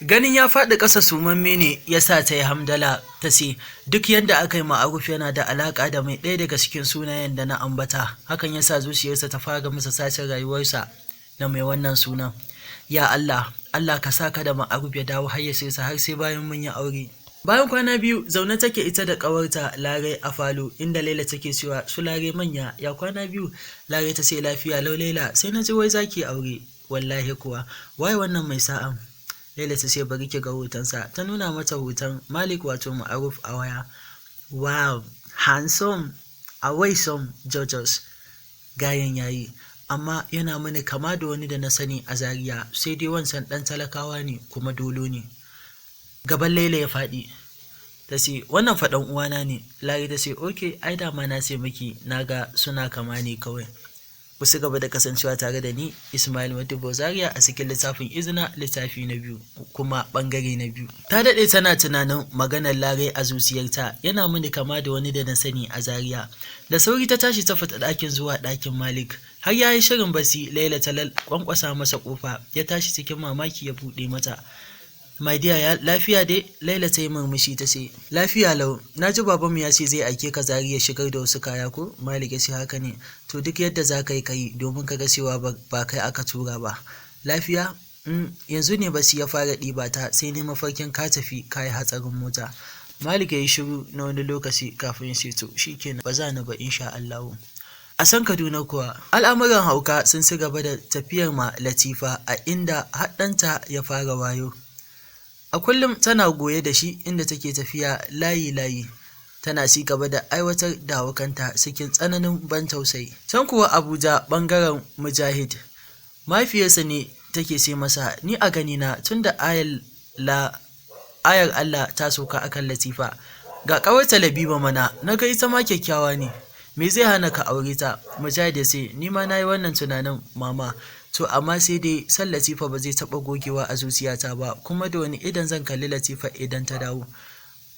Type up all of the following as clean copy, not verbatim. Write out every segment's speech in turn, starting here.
Ganin ya faɗi ƙasa sumamme ne ya sa ta yi hamdala ta ce duk yadda aka yi ma'aruf yana da alaƙa da mai ɗaya daga cikin sunayen da na ambata, hakan ya sa zuciyarsa ta fara masa sacin rayuwarsa da mai wannan sunan. Ya Allah, Allah ka sa ka da ma'aruf ya dawo hayyacinsa har sai bayan mun yi aure. Bayan kwana biyu zaune take ita da ƙawarta Lare a falo inda Laila take cewa su Lare manya ya kwana biyu. Lare ta ce lafiya lau Laila, sai na ji wai zaki aure. Wallahi kuwa waye wannan mai sa'an? Laila ta ce bari ki ga hotonsa, ta nuna mata hoton Malik wato Ma'aruf a waya. Wow, handsome, awesome, Georges. Gayan yayi, amma yana mani kama da wani da na sani a Zaria, sai dai wancan ɗan talakawa ne kuma dolo ne. Gaban Laila ya faɗi. Ta ce wannan faɗan uwana ne. Lari ta ce okay, ai dama na ce miki naga suna kama ne kawai. Ku ci gaba da kasancewa tare da ni Ismail Modibo Zaria a cikin littafin Izina littafi na 2 kuma bangare na 2. Ta daɗe tana tunanin maganar Lare a zuciyarta, yana mini kama da wani da na sani a Zaria. Da sauri ta tashi ta fita ɗakin zuwa ɗakin Malik. Har ya yi shirin basi, Laila ta kwankwasa masa ƙofa, ya tashi cikin mamaki ya buɗe mata. My dear, ya lafiya dai? Laila ta yi murmushi ta ce, lafiya lau, na ji babanmu ya ce zai aike ka Zaria shigar da wasu kaya ko? Malik ya ce haka ne, to duk yadda za ka yi domin ka ga cewa ba kai aka tura ba. Lafiya? Yanzu ne basi ya fara ɗiba ta sai ne mafarkin ka tafi ka yi hatsarin mota. Malik ya yi shiru na wani lokaci kafin ya ce to shikenan ba za ni ba insha Allahu. A san Kaduna kuwa, al'amuran hauka sun ci gaba da tafiyar ma Latifa a inda haɗanta ya fara wayo. A kullum tana goye da shi inda take tafiya layi-layi, tana ci gaba da aiwatar da hawakanta cikin tsananin ban tausayi. Can kuwa Abuja ɓangaren Mujahid, mahaifiyarsa ne take ce masa ni a ganina tunda ayar Allah ta sauka akan Latifa, ga ƙawarta Labiba mana, na ga ita ma kyakkyawa ne, me zai hana ka aure ta? Mujahid ya ce ni ma na yi wannan tunanin mama. To amma sai dai san Latifa ba zai taɓa gogewa a zuciyata ba, kuma da wani idan zan kalli Latifa idan ta dawo.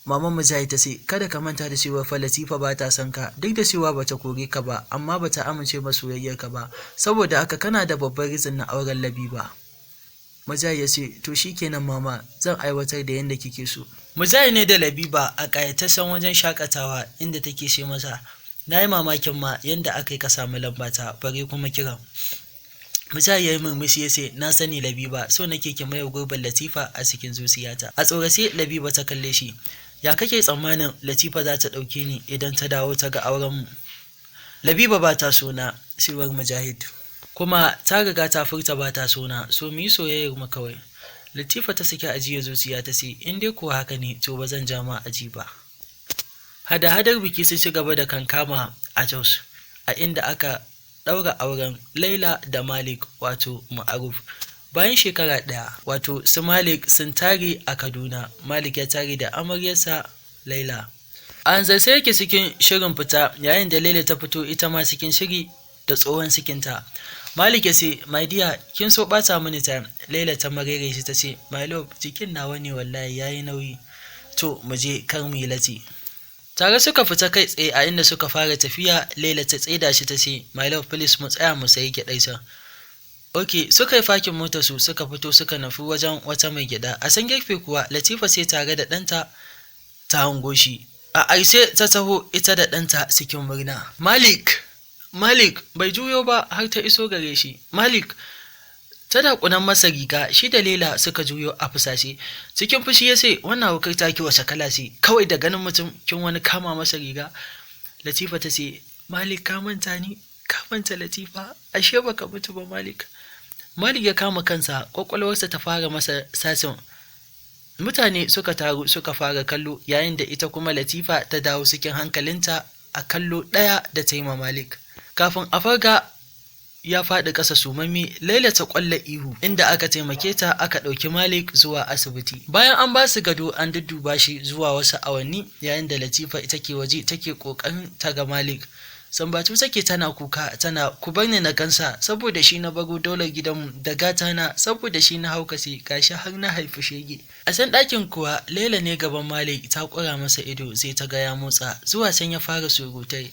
Maman Mujahid ta ce kada ka manta da cewa fa Latifa ba ta son ka, duk da cewa bata kore ka ba amma bata amince ba soyayyar ka ba, saboda haka kana da babbar rizin na auren Labiba. Mujahid ya ce to shikenan mama, zan aiwatar da yanda kike so. Mujahid ne da Labiba a ƙayataccen wajen shakatawa inda take ce masa na yi mamakin ma yanda aka yi ka samu lambata bare kuma kiran. Mujahid ya yi murmushi ya ce na sani Labiba, so nake ki maye gurbin Latifa a cikin zuciyata. A tsorace Labiba ta kalle shi. Ya kake tsammanin Latifa za ta ɗauke ni idan ta dawo ta ga auren mu? Labiba ba ta sona, siwar Mujahid. Kuma ta riga ta furta ba ta sona, so mu yi soyayyar mu kawai. Latifa ta saki ajiyar zuciya ta ce in dai kuwa haka ne to ba zan ja ma aji ba. Hada-hadar biki sun ci gaba da kankama a Jos, a inda aka ɗaura auren Laila da Malik wato Ma'aruf. Bayan shekara ɗaya, wato su Malik sun tare a Kaduna, Malik ya tare da amaryarsa Laila. A hanzarce yake cikin shirin fita, yayin da Laila ta fito ita ma cikin shiri da tsohon sikinta. Malik ya ce, my dear, kin so ɓata mini time. Laila ta marere shi ta ce, my love, jikin nawa ne wallahi yayi nauyi. To, mu je kar mu yi lati. Tare suka fita kai tsaye a inda suka fara tafiya, Laila ta tsaida shi ta ce, my love please mu tsaya mu sayi gyaɗaisa. Ok, suka yi fakin motar su suka fito suka nufi wajen wata mai gyaɗa. A san gefe kuwa Latifa sai tare da ɗanta ta hango shi. A aise ta taho ita da ɗanta cikin murna. Malik bai juyo ba har ta iso gare shi. Malik ta dakunan masa riga, shi da Laila suka juyo a fusashe. Cikin fushi ya ce wannan hukar taki wace kala ce, kawai da ganin mutum kin wani kama masa riga. Latifa ta ce Malik ka manta ni? Ka manta Latifa? Ashe baka mutu ba Malik. Malik ya kama kansa, kwakwalwarsa ta fara masa sasin. Mutane suka taru suka fara kallo, yayin da ita kuma Latifa ta dawo cikin hankalinta a kallo ɗaya da ta yi ma Malik. Kafin a farga ya faɗi ƙasa sumamme, Laila ta ƙwalla ihu inda aka taimake ta aka ɗauki Malik zuwa asibiti. Bayan an ba su gado an dudduba shi zuwa wasu awanni, yayin da Latifa take waje take ƙoƙarin ta ga Malik. Sambatu take tana kuka tana ku bar ni na gansa, saboda shi na baro daular gidanmu da gata na, saboda shi na haukace gashi har na haifi shege. A san ɗakin kuwa Laila ne gaban Malik ta ƙura masa ido sai ta ga ya motsa, zuwa can ya fara surutai.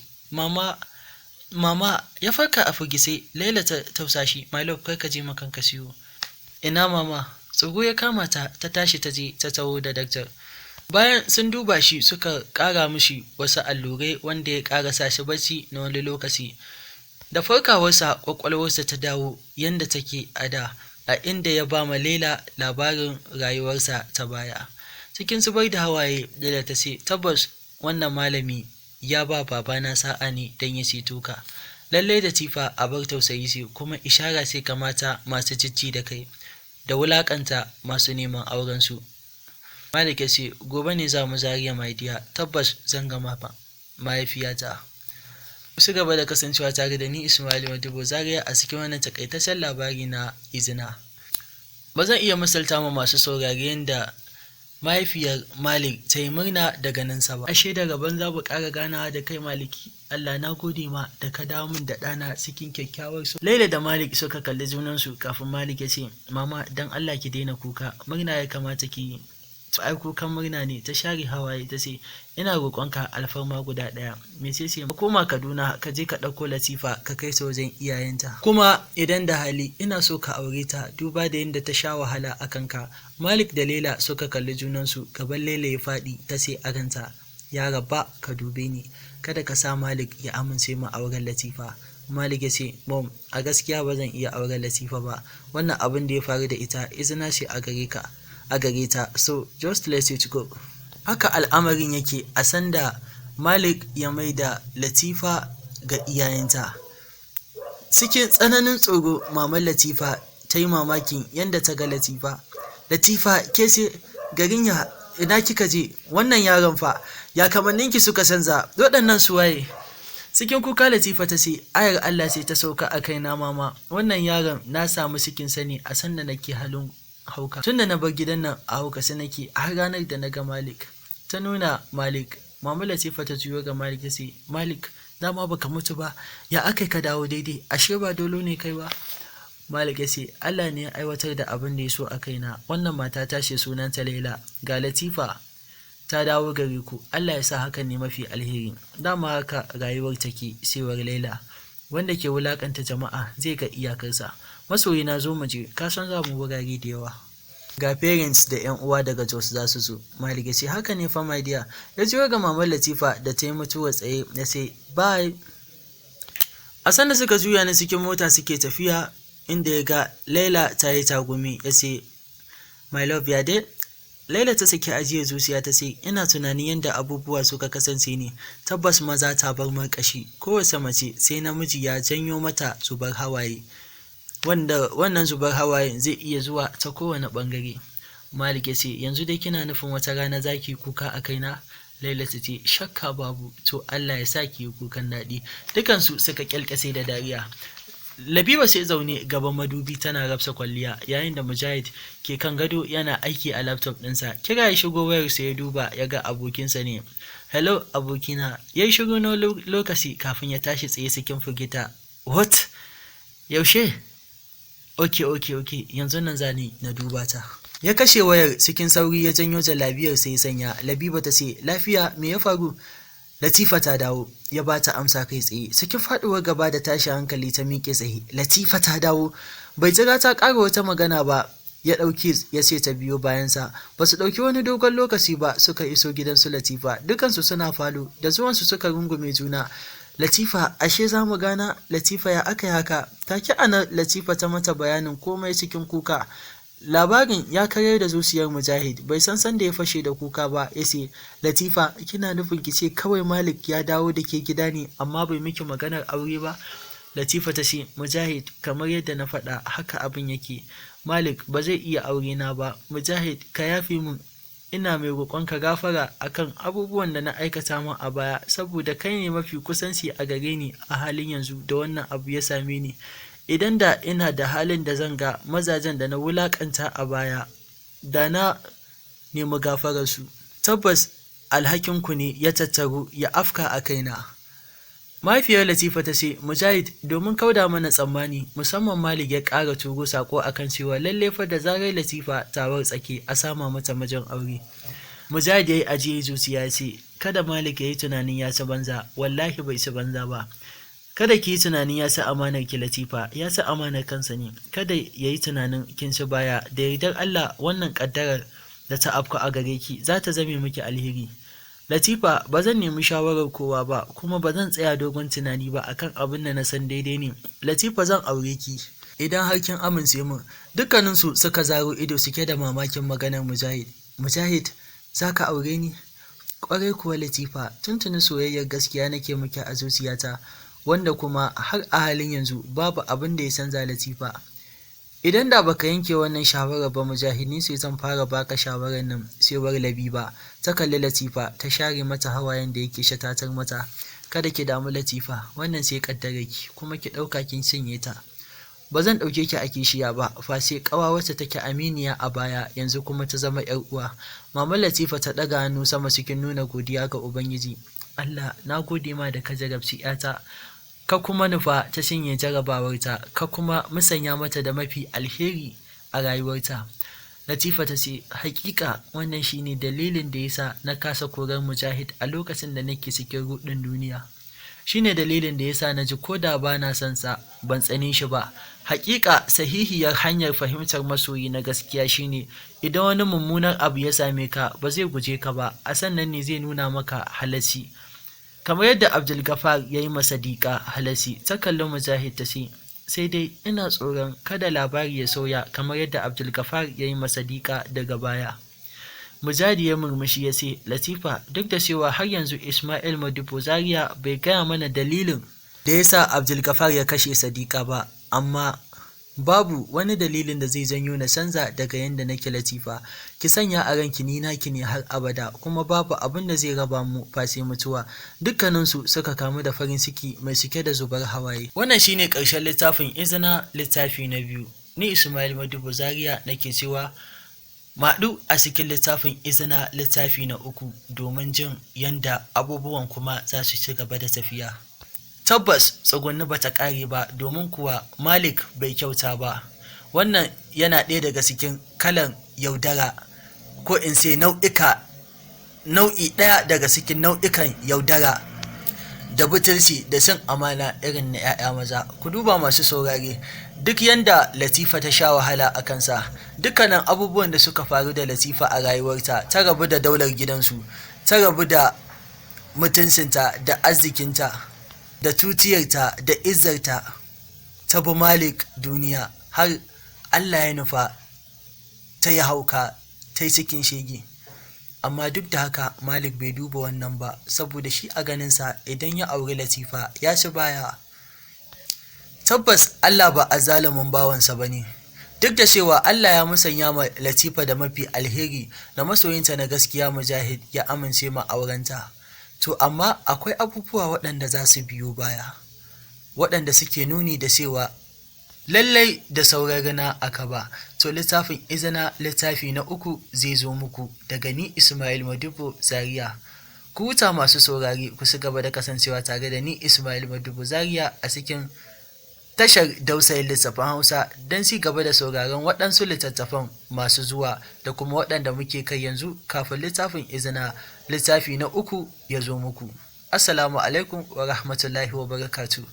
Mama ya farka a firgice. Laila ta tausa shi, my love kar ka je makan ka siyo. Ina mama? Tsoro ya kama ta, ta tashi ta je ta taho da daktar. Bayan sun duba shi suka ƙara mishi wasu allurai wanda ya ƙara sa shi bacci na wani lokaci. Da farkawarsa ƙwaƙwalwarsa ta dawo yadda take a da, a inda ya ba ma Laila labarin rayuwarsa ta baya. Cikin zubar da hawaye Laila ta ce, tabbas wannan malami ya ba babana sa'a ne don ya ceto ka. Lallai Latifa a bar tausayi ce, kuma ishara sai kamata masu jijji da kai da wulaƙanta masu neman aurensu. Malik ya ce, gobe ne za mu Zaria my dear, tabbas zan gama mahaifiyata. Su gaba da kasancewa tare da ni Ismail Modibo Zaria a cikin wannan takaitaccen labari na izina. Ba zan iya misalta ma masu saurare yadda mahaifiyar Malik ta yi murna da ganinsa ba. Ashe daga ban za mu ƙara ganawa da kai Maliki. Allah na gode ma da ka dawo min da ɗana cikin kyakkyawar su. Laila da Malik suka kalli junansu kafin Malik ya ce, mama dan Allah ki daina kuka, murna ya kamata ki yi. Ai kukan murna ne. Ta share hawaye ta ce, ina roƙonka alfarma guda ɗaya. Mece ce? Ka koma Kaduna ka je ka ɗauko Latifa ka kai ta wajen iyayenta. Kuma idan da hali ina so ka aure ta, duba da yadda ta sha wahala a kanka. Malik da Laila suka kalli junansu, gaban Laila ya faɗi, ta ce a ranta, ya rabba ka dube ni, kada ka sa Malik ya amince ma auren Latifa. Malik ya ce, mom, a gaskiya ba zan iya auren Latifa ba, wannan abin da ya faru da ita izina ce a gare ta, so just let it go. Haka al'amarin yake a sanda Malik ya mai da Latifa ga iyayenta. Cikin tsananin tsoro maman Latifa ta yi mamakin yadda ta ga Latifa. Latifa, ke ce garin ya ina kika je? Wannan yaron fa ya kamanninki suka canza, waɗannan su waye? Cikin kuka Latifa ta ce, ayar Allah ce ta sauka a kaina mama, wannan yaron na samu cikin sani a sanda nake halin hauka. Tunda na bar gidan nan a hauka sai nake har ranar da na ga Malik. Ta nuna Malik. Mama Latifa ta juyo ga Malik ta ce, Malik, dama baka mutu ba, ya aka ka dawo daidai, ashe ba dolo ne kai ba? Malik ya ce, Allah ne ya aiwatar da abin da ya so a kaina, wannan mata ta ce sunanta Laila, ga Latifa ta dawo gare ku, Allah ya sa hakan ne mafi alheri. Dama haka rayuwar take, sewar Laila, wanda ke wulakanta jama'a zai ga iyakarsa. Masoyi na zo mu je, ka san za mu wurare da yawa. Ga parents da yan uwa daga Jos za su zo. Malik ya ce, haka ne fa my dear. Ya jiyo ga maman Latifa da ta yi mutuwa tsaye, ya ce, bye. A sanda suka juya ni cikin mota suke tafiya, inda ya ga Laila ta yi tagumi, ya ce, my love ya dai? Laila ta saki ajiyar zuciya ta ce, ina tunanin yadda abubuwa suka kasance ne, tabbas maza ta bar marƙashi, kowace mace sai namiji ya janyo mata zubar hawaye. Wannan zubar hawaye zai iya zuwa ta kowane ɓangare. Malik ya ce, yanzu dai kina nufin wata rana za ki kuka a kaina? Laila ta ce, shakka babu, to Allah ya sa ki yi kukan daɗi. Dukansu suka kyalkase da dariya. Labiba sai zaune gaban madubi tana rafsa kwalliya, yayin da Mujahid ke kan gado yana aiki a laptop ɗinsa. Kira ya shigo wayarsa ya duba ya ga abokinsa ne. Hello abokina. Ya yi shigo na lokaci kafin ya tashi tsaye cikin firgita. What? Yaushe? Okay, yanzu nan zani na duba ta. Ya kashe wayar cikin sauri ya janyo jalabiyar sai ya sanya. Labiba ta ce, lafiya me ya faru? Latifa ta dawo, ya ba ta amsa kai tsaye. Cikin faɗuwar gaba da tashi hankali ta miƙe tsaye. Latifa ta dawo. Bai jira ta ƙara wata magana ba, ya ɗauki ya ce ta biyo bayansa. Ba su ɗauki wani dogon lokaci ba suka iso gidan su Latifa. Dukansu suna falo, da zuwansu suka rungume juna. Latifa, ashe za mu gana? Latifa, ya aka yi haka? Take ana Latifa ta mata bayanin komai cikin kuka. Labarin ya karyar da zuciyar Mujahid, bai san sanda ya fashe da kuka ba. Ya ce, Latifa, kina nufin ki ce kawai Malik ya dawo da ke gida ne amma bai miki maganar aure ba? Latifa ta ce, Mujahid, kamar yadda na faɗa haka abin yake. Malik ba zai iya aure na ba. Mujahid, ka yafe min, ina mai roƙonka gafara akan abubuwan da na aikata min a baya, saboda kai ne mafi kusanci a gare ni a halin yanzu da wannan abu ya same ni. Idan da ina da halin da zan ga mazajen da na wulakanta a baya, da na nemi gafararsu. Tabbas alhakinku ne ya tattaru ya afka a kaina. Mahaifiyar Latifa ta ce, Mujahid, domin kauda mana tsammani, musamman Malik ya ƙara turo sako akan cewa lalle fa da zarar Latifa ta wartsake a sama mata mijin aure. Mujahid ya yi ajiyar zuciya ya ce, kada Malik ya yi tunanin ya ci banza, wallahi bai ci banza ba. Kada ki yi tunanin ya sa amanar ki Latifa, ya sa amanar kansa ne. Kada ya yi tunanin kin ci baya, da yardar Allah wannan ƙaddarar da ta afku a gare ki za ta zame miki alheri. Latifa, ba zan nemi shawarar kowa ba, kuma ba zan tsaya dogon tunani ba akan abin da na san daidai ne. Latifa, zan aure ki idan har kin amince min. Dukkaninsu suka zaro ido suke da mamakin maganar Mujahid. Mujahid, za ka aure ni? Ƙwarai kuwa Latifa, tuntuni soyayyar gaskiya nake miki a zuciyata, wanda kuma har a halin yanzu babu abin da ya canza Latifa. Idan da baka yanke wannan shawarar ba Mujahid, ni sai zan fara baka shawarar nan. Cewar Labiba ta kalli Latifa ta share mata hawayen da yake shatatar mata. Kada ki damu Latifa, wannan sai kaddararki, kuma ki ɗauka kin cinye ta. Ba zan ɗauke ki a kishiya ba, fa sai ƙawa wacce take aminiya a baya yanzu kuma ta zama ‘yar uwa. Maman Latifa ta ɗaga hannu sama cikin nuna godiya ga Ubangiji. Allah, na gode ma da ka jarabci ‘yata, ka kuma nufa ta cinye jarabawarta, ka kuma musanya mata da mafi alheri a rayuwarta. Latifa ta ce, hakika wannan shine dalilin da yasa na kasa korar Mujahid a lokacin da nake cikin ruɗin duniya. Shine dalilin da yasa na ji ko da ba na son sa ban tsane shi ba. Hakika sahihiyar hanyar fahimtar masoyi na gaskiya shine idan wani mummunar abu ya same ka ba zai guje ka ba, a sannan ne zai nuna maka halacci. Kamar yadda Abdul Gafar ya yi masa Sadiqa halacci, ta kalli Mujahid ta ce, sai dai ina tsoron kada labari ya sauya kamar yadda Abdul Gafar ya yi masa Sadiqa daga baya. Mujahid ya murmushi ya ce, Latifa, duk da cewa har yanzu Ismail Modibo Zaria bai gaya mana dalilin da ya sa Abdul Gafar ya kashe Sadiqa ba, amma babu wani dalilin da zai janyo na canza daga yanda nake Latifa. Ki sanya a ranki ni naki ne har abada, kuma babu abin da zai raba mu face mutuwa. Dukkaninsu suka kamu da farin ciki mai cike da zubar hawaye. Wannan shine ƙarshen littafin Izina, littafi na 2. Ni Ismail Modibo Zaria nake cewa maɗu a cikin littafin Izina, littafi na 3 domin jin yanda abubuwan kuma za su ci gaba da tafiya. Tabbas tsugunni ba ta ƙare ba, domin kuwa Malik bai kyauta ba. Wannan yana ɗaya daga cikin kalan yaudara, ko in sai nau'i ɗaya daga cikin nau'ikan yaudara da butulci da cin amana irin na 'ya'ya maza. Ku duba masu saurare, duk yanda Latifa ta sha wahala a kansa, dukkanin abubuwan da suka faru da Latifa a rayuwarta, ta rabu da daular gidansu, ta rabu da mutuncinta da arzikinta da tutiyarta da izzarta, ta bi Malik duniya har Allah ya nufa ta yi hauka, ta yi cikin shege. Amma duk da haka Malik bai duba wannan ba, saboda shi a ganinsa idan ya auri Latifa ya ci baya. Tabbas Allah ba azzalumin bawansa ba ne. Duk da cewa Allah ya musanya ma Latifa da mafi alheri na masoyinta na gaskiya Mujahid ya amince ma aurenta. To amma akwai abubuwa waɗanda za su biyo baya, waɗanda suke nuni da cewa lallai da sauran rana aka ba. To littafin Izina, littafi na 3 zai zo muku daga ni Ismail Modibo Zaria. Ku huta masu saurare, ku ci gaba da kasancewa tare da ni Ismail Modibo Zaria a cikin tashar Dausayin Littattafan Hausa don ci gaba da sauraron waɗansu littattafan masu zuwa da kuma waɗanda muke kai yanzu kafin littafin Izina, littafi na 3 ya zo muku. Assalamu alaikum wa rahmatullahi wa barakatuh.